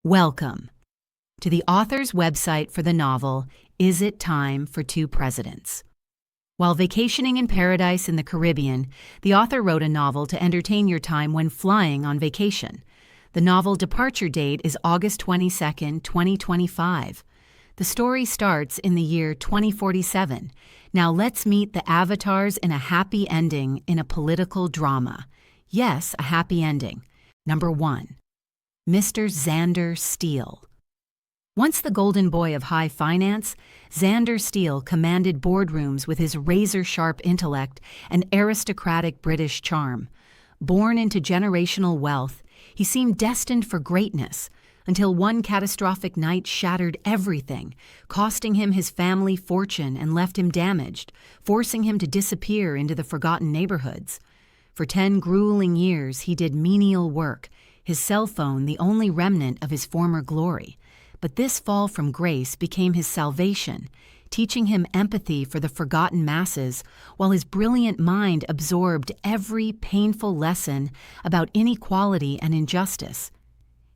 Welcome to the author's website for the novel, Is It Time for Two Presidents? While vacationing in paradise in the Caribbean, the author wrote a novel to entertain your time when flying on vacation. The novel departure date is August 22, 2025. The story starts in the year 2047. Now let's meet the avatars in a happy ending in a political drama. Yes, a happy ending. Number 1. Mr. Xander Steele. Once the golden boy of high finance, Xander Steele commanded boardrooms with his razor-sharp intellect and aristocratic British charm. Born into generational wealth, he seemed destined for greatness, until one catastrophic night shattered everything, costing him his family fortune and left him damaged, forcing him to disappear into the forgotten neighborhoods. For 10 grueling years he did menial work, his cell phone the only remnant of his former glory. But this fall from grace became his salvation, teaching him empathy for the forgotten masses, while his brilliant mind absorbed every painful lesson about inequality and injustice.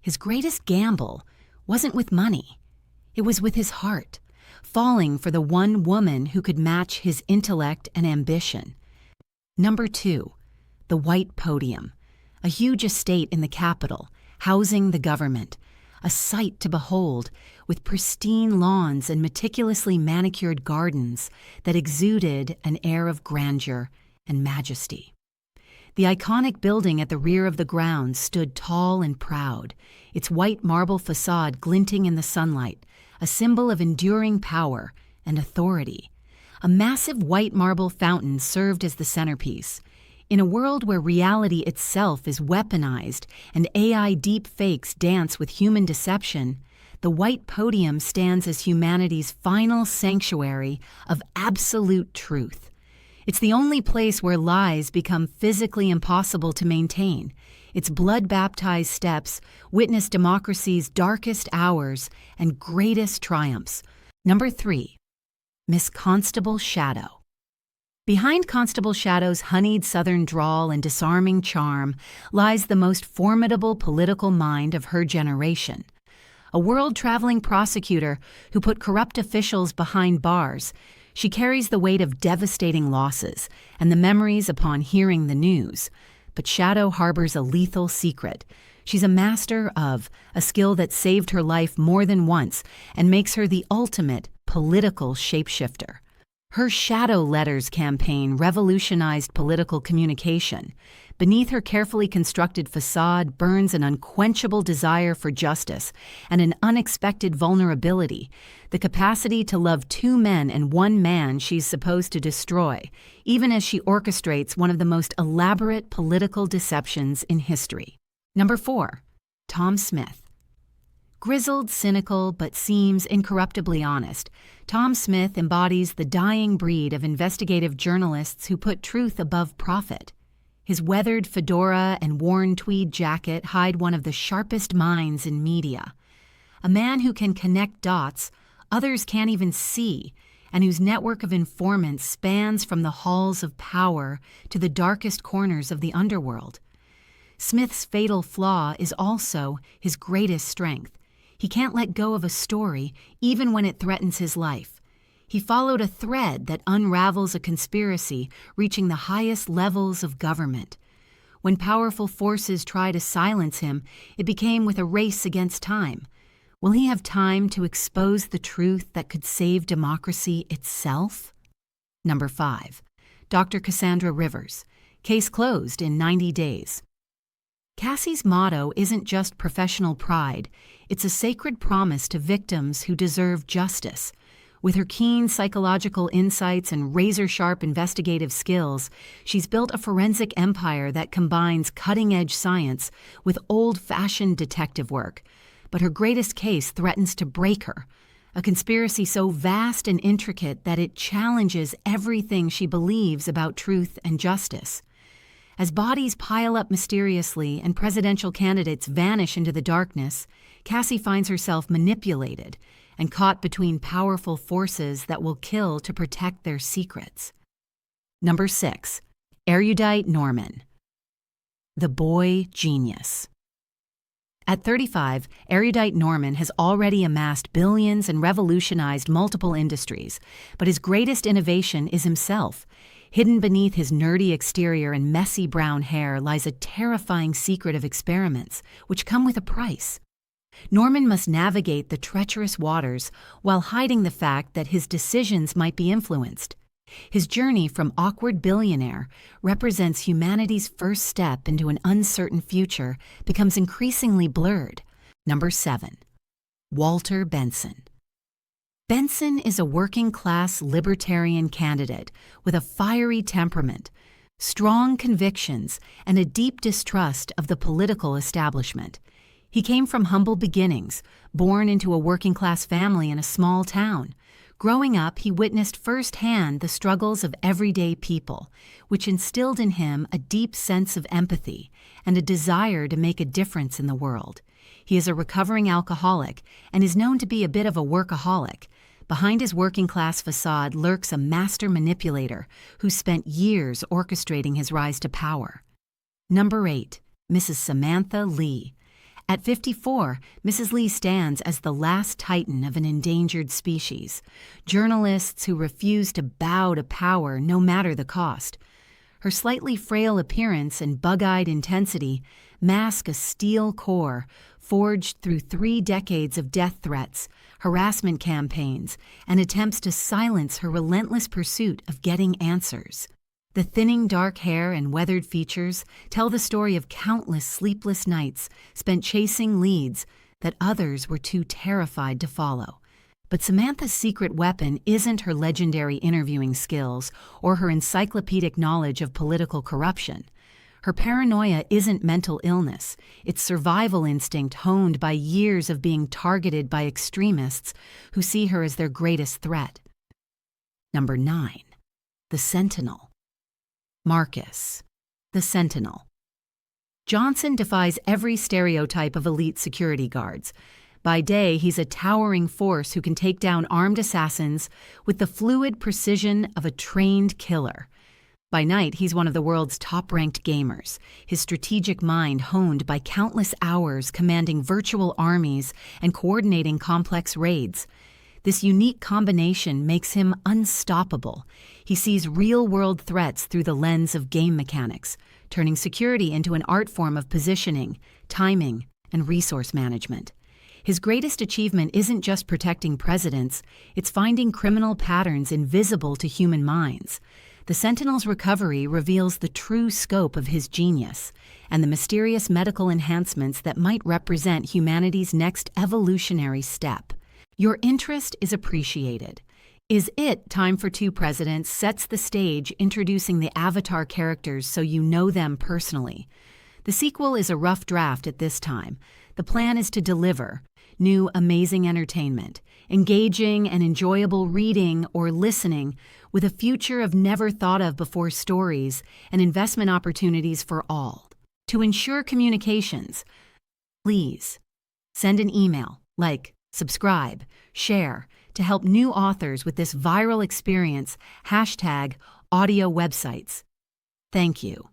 His greatest gamble wasn't with money. It was with his heart, falling for the one woman who could match his intellect and ambition. Number 2. The White Podium. A huge estate in the capital, housing the government. A sight to behold, with pristine lawns and meticulously manicured gardens that exuded an air of grandeur and majesty. The iconic building at the rear of the grounds stood tall and proud, its white marble facade glinting in the sunlight, a symbol of enduring power and authority. A massive white marble fountain served as the centerpiece. In a world where reality itself is weaponized and AI deepfakes dance with human deception, the White Podium stands as humanity's final sanctuary of absolute truth. It's the only place where lies become physically impossible to maintain. Its blood-baptized steps witness democracy's darkest hours and greatest triumphs. Number 3. Miss Constable Shadow. Behind Constable Shadow's honeyed southern drawl and disarming charm lies the most formidable political mind of her generation. A world-traveling prosecutor who put corrupt officials behind bars, she carries the weight of devastating losses and the memories upon hearing the news. But Shadow harbors a lethal secret. She's a master of a skill that saved her life more than once and makes her the ultimate political shapeshifter. Her Shadow Letters campaign revolutionized political communication. Beneath her carefully constructed facade burns an unquenchable desire for justice and an unexpected vulnerability, the capacity to love 2 men and 1 man she's supposed to destroy, even as she orchestrates one of the most elaborate political deceptions in history. Number 4. Tom Smith. Grizzled, cynical, but seems incorruptibly honest, Tom Smith embodies the dying breed of investigative journalists who put truth above profit. His weathered fedora and worn tweed jacket hide one of the sharpest minds in media. A man who can connect dots others can't even see, and whose network of informants spans from the halls of power to the darkest corners of the underworld. Smith's fatal flaw is also his greatest strength. He can't let go of a story, even when it threatens his life. He followed a thread that unravels a conspiracy reaching the highest levels of government. When powerful forces try to silence him, it became with a race against time. Will he have time to expose the truth that could save democracy itself? Number 5. Dr. Cassandra Rivers. Case closed in 90 days. Cassie's motto isn't just professional pride, it's a sacred promise to victims who deserve justice. With her keen psychological insights and razor-sharp investigative skills, she's built a forensic empire that combines cutting-edge science with old-fashioned detective work. But her greatest case threatens to break her, a conspiracy so vast and intricate that it challenges everything she believes about truth and justice. As bodies pile up mysteriously and presidential candidates vanish into the darkness, Cassie finds herself manipulated and caught between powerful forces that will kill to protect their secrets. Number 6. Erudite Norman. The Boy Genius. At 35, erudite Norman has already amassed billions and revolutionized multiple industries, but his greatest innovation is himself. Hidden beneath his nerdy exterior and messy brown hair lies a terrifying secret of experiments, which come with a price. Norman must navigate the treacherous waters while hiding the fact that his decisions might be influenced. His journey from awkward billionaire represents humanity's first step into an uncertain future becomes increasingly blurred. Number 7. Walter Benson. Benson is a working-class libertarian candidate with a fiery temperament, strong convictions, and a deep distrust of the political establishment. He came from humble beginnings, born into a working-class family in a small town. Growing up, he witnessed firsthand the struggles of everyday people, which instilled in him a deep sense of empathy and a desire to make a difference in the world. He is a recovering alcoholic and is known to be a bit of a workaholic. Behind his working-class facade lurks a master manipulator who spent years orchestrating his rise to power. Number 8. Mrs. Samantha Lee. At 54, Mrs. Lee stands as the last titan of an endangered species, journalists who refuse to bow to power no matter the cost. Her slightly frail appearance and bug-eyed intensity mask a steel core forged through 3 decades of death threats, harassment campaigns, and attempts to silence her relentless pursuit of getting answers. The thinning dark hair and weathered features tell the story of countless sleepless nights spent chasing leads that others were too terrified to follow. But Samantha's secret weapon isn't her legendary interviewing skills or her encyclopedic knowledge of political corruption. Her paranoia isn't mental illness, it's survival instinct honed by years of being targeted by extremists who see her as their greatest threat. Number 9. The Sentinel. Marcus, the Sentinel. Johnson defies every stereotype of elite security guards. By day, he's a towering force who can take down armed assassins with the fluid precision of a trained killer. By night, he's one of the world's top-ranked gamers, his strategic mind honed by countless hours commanding virtual armies and coordinating complex raids. This unique combination makes him unstoppable. He sees real-world threats through the lens of game mechanics, turning security into an art form of positioning, timing, and resource management. His greatest achievement isn't just protecting presidents, it's finding criminal patterns invisible to human minds. The Sentinel's recovery reveals the true scope of his genius and the mysterious medical enhancements that might represent humanity's next evolutionary step. Your interest is appreciated. Is It Time for Two Presidents sets the stage introducing the Avatar characters so you know them personally. The sequel is a rough draft at this time. The plan is to deliver new, amazing entertainment, engaging and enjoyable reading or listening with a future of never-thought-of-before stories and investment opportunities for all. To ensure communications, please send an email, like, subscribe, share, to help new authors with this viral experience, #audio websites. Thank you.